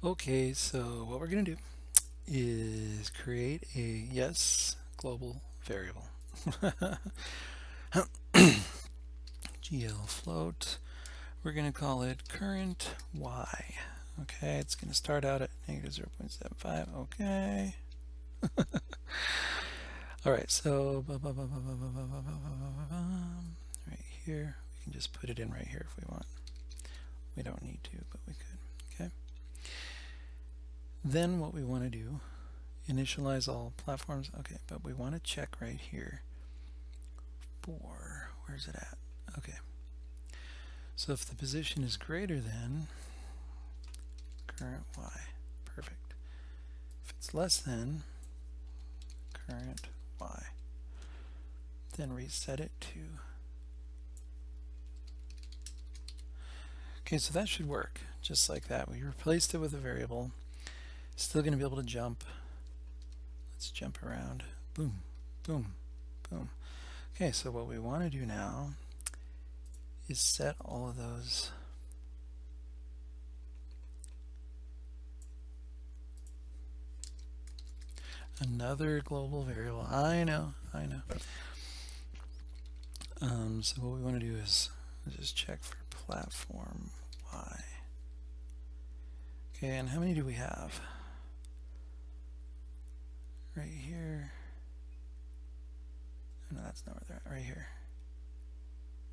Okay, so what we're going to do is create a yes global variable. GL float. We're going to call it current y. Okay, it's going to start out at negative 0.75. Okay. All right, so right here, we can just put it in right here if we want. We don't need to, but we could. Okay. Then what we want to do, initialize all platforms. Okay, but we want to check right here for, where's it at? Okay. So if the position is greater than current y, perfect. If it's less than current y, then reset it to. Okay, so that should work just like that. We replaced it with a variable. Still going to be able to jump. Let's jump around. Boom, boom, boom. Okay, so what we want to do now is set all of those another global variable. I know. So what we want to do is just check for platform y. Okay, and how many do we have? Right here. No, that's not where they're at. Right here.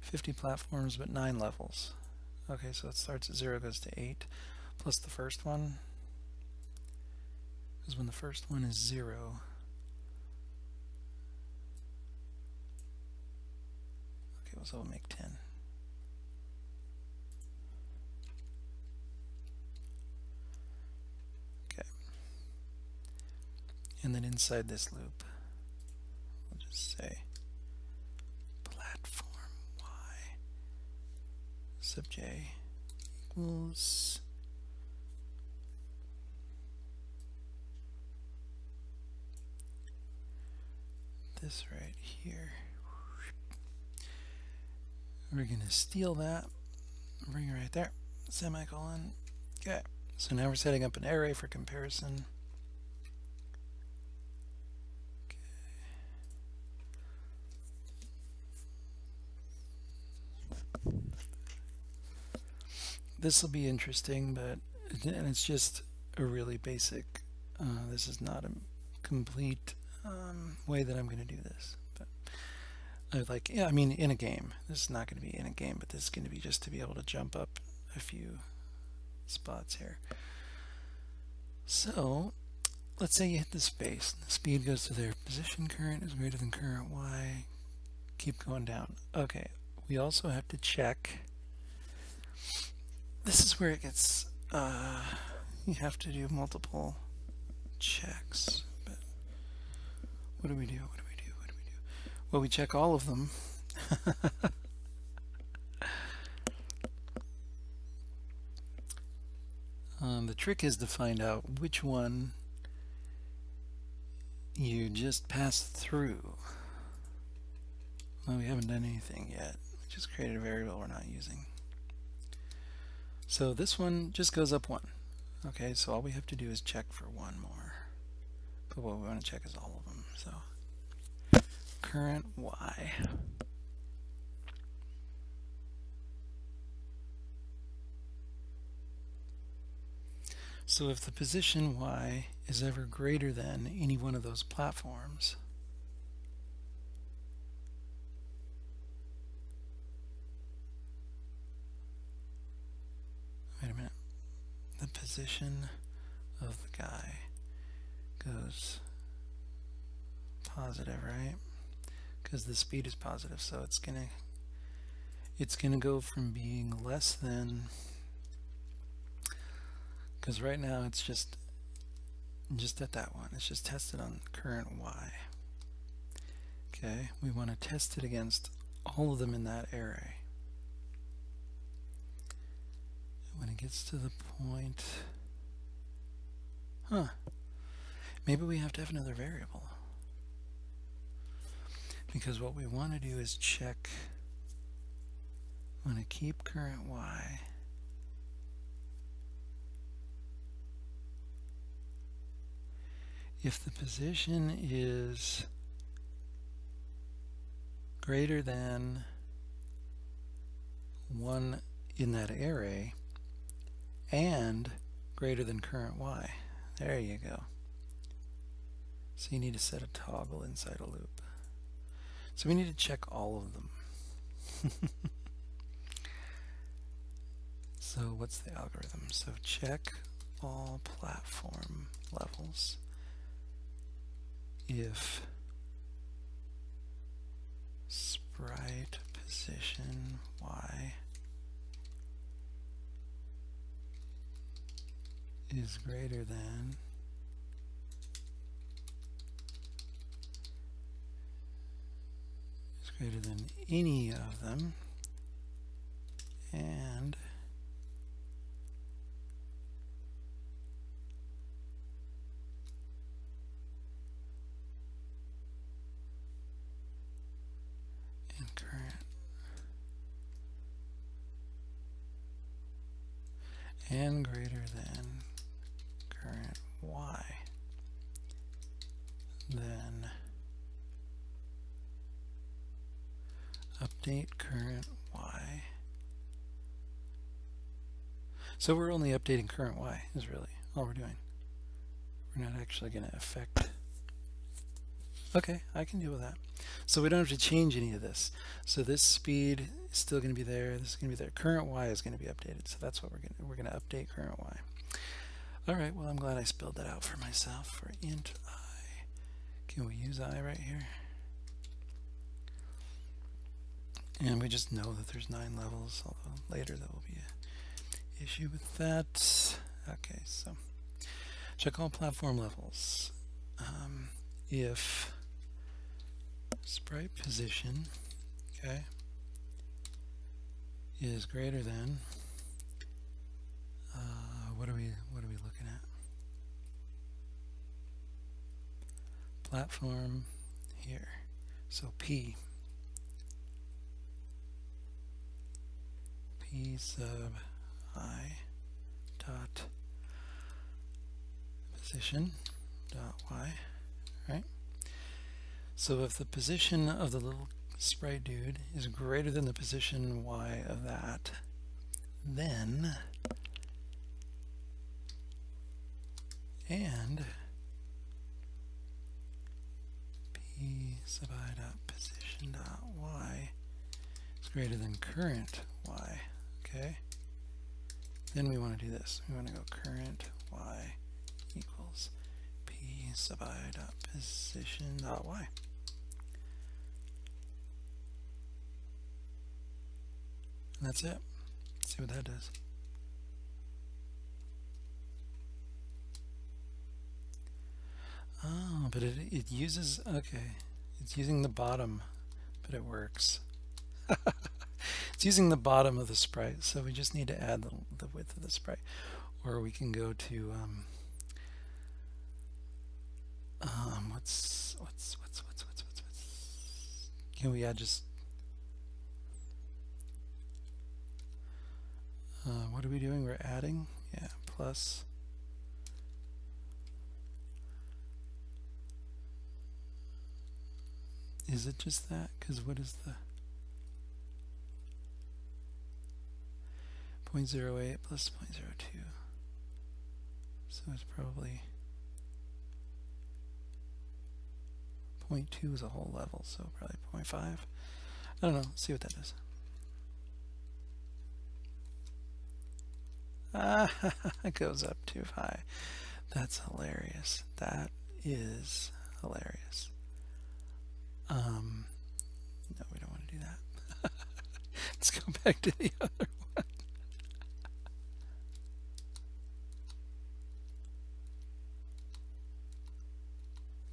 50 platforms, but 9 levels. Okay, so it starts at 0, goes to 8, plus the first one. Because when the first one is 0, okay, well, so we'll make 10. Okay. And then inside this loop, we'll just say platform y sub j equals this right here. We're going to steal that, bring it right there, semicolon. Okay, so now we're setting up an array for comparison. Okay. This will be interesting, but and it's just a really basic. This is not a complete way that I'm going to do this. But I mean, in a game. This is not going to be in a game, but this is going to be just to be able to jump up a few spots here. So let's say you hit the space. The speed goes to there. Position current is greater than current y. Keep going down. Okay. We also have to check. This is where it gets. You have to do multiple checks. But what do we do? Well, we check all of them. The trick is to find out which one you just passed through. Well, we haven't done anything yet. We just created a variable we're not using. So this one just goes up 1. Okay, so all we have to do is check for one more. But what we want to check is all of them. So current y. So if the position y is ever greater than any one of those platforms, wait a minute, the position of the guy goes positive, right? Because the speed is positive, so it's gonna go from being less than, because right now it's just at that one. It's just tested on current y. Okay, we want to test it against all of them in that array. When it gets to the point, maybe we have to have another variable. Because what we want to do is check, I want to keep current y if the position is greater than 1 in that array and greater than current y. There you go. So you need to set a toggle inside a loop. So we need to check all of them. So what's the algorithm? So check all platform levels if sprite position y is greater than any of them and current and greater than current y, then update current y. So we're only updating current y is really all we're doing. We're not actually going to affect. Okay, I can deal with that. So we don't have to change any of this. So this speed is still going to be there. This is going to be there. Current y is going to be updated. So that's what we're going to update current y. All right. Well, I'm glad I spelled that out for myself. For int I, can we use I right here? And we just know that there's 9 levels. Although later there will be an issue with that. Okay. So check all platform levels. If sprite position, okay, is greater than what are we looking at? Platform here. So P sub I dot position dot y, right? So if the position of the little sprite dude is greater than the position y of that, then and p sub I dot position dot y is greater than current y, okay? Then we want to do this. We want to go current y equals p sub I dot position dot y. And that's it. Let's see what that does. Oh, but it uses, okay, it's using the bottom, but it works. It's using the bottom of the sprite, so we just need to add the width of the sprite. Or we can go to, what's can we add just, what are we doing? We're adding, yeah, plus. Is it just that? Because what is the 0.08 plus 0.02? So it's probably 0.2 is a whole level, so probably 0.5. I don't know. Let's see what that does. It goes up too high. That's hilarious. That is hilarious. No, we don't want to do that. Let's go back to the other one.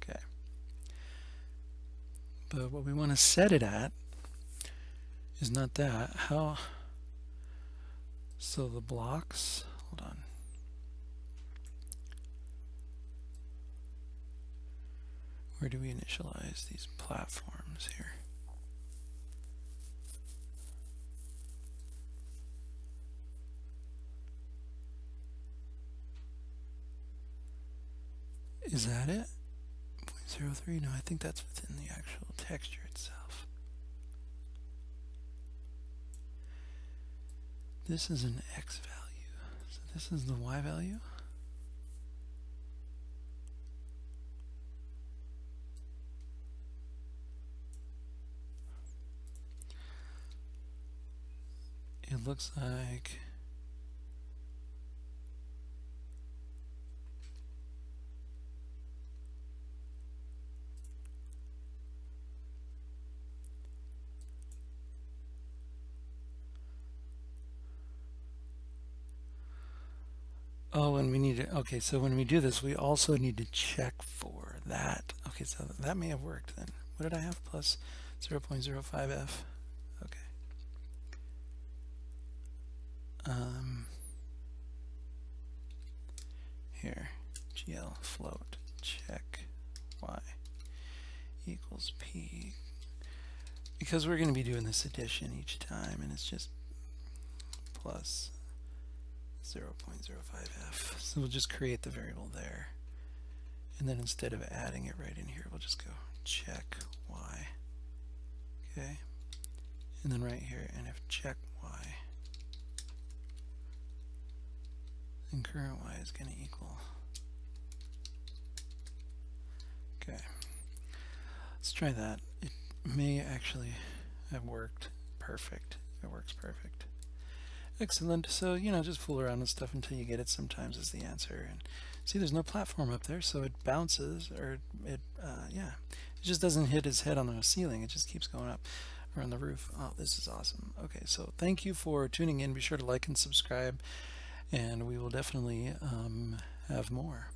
Okay. But what we want to set it at is not that. How? So the blocks, hold on. Where do we initialize these platforms here? Is that it? 0.03. No, I think that's within the actual texture itself. This is an X value. So this is the Y value. It looks like oh, and we need to, okay, so when we do this, we also need to check for that. Okay, so that may have worked then. What did I have? Plus 0.05f. Okay. Here, GL float check y equals p. Because we're going to be doing this addition each time, and it's just plus 0.05f. So we'll just create the variable there. And then instead of adding it right in here, we'll just go check y. Okay. And then right here, and if check y, then current y is going to equal. Okay. Let's try that. It may actually have worked perfect. It works perfect. Excellent. So, just fool around with stuff until you get it sometimes is the answer. And see, there's no platform up there, so it bounces, or it just doesn't hit his head on the ceiling. It just keeps going up, or on the roof. Oh, this is awesome. Okay, so thank you for tuning in. Be sure to like and subscribe, and we will definitely have more.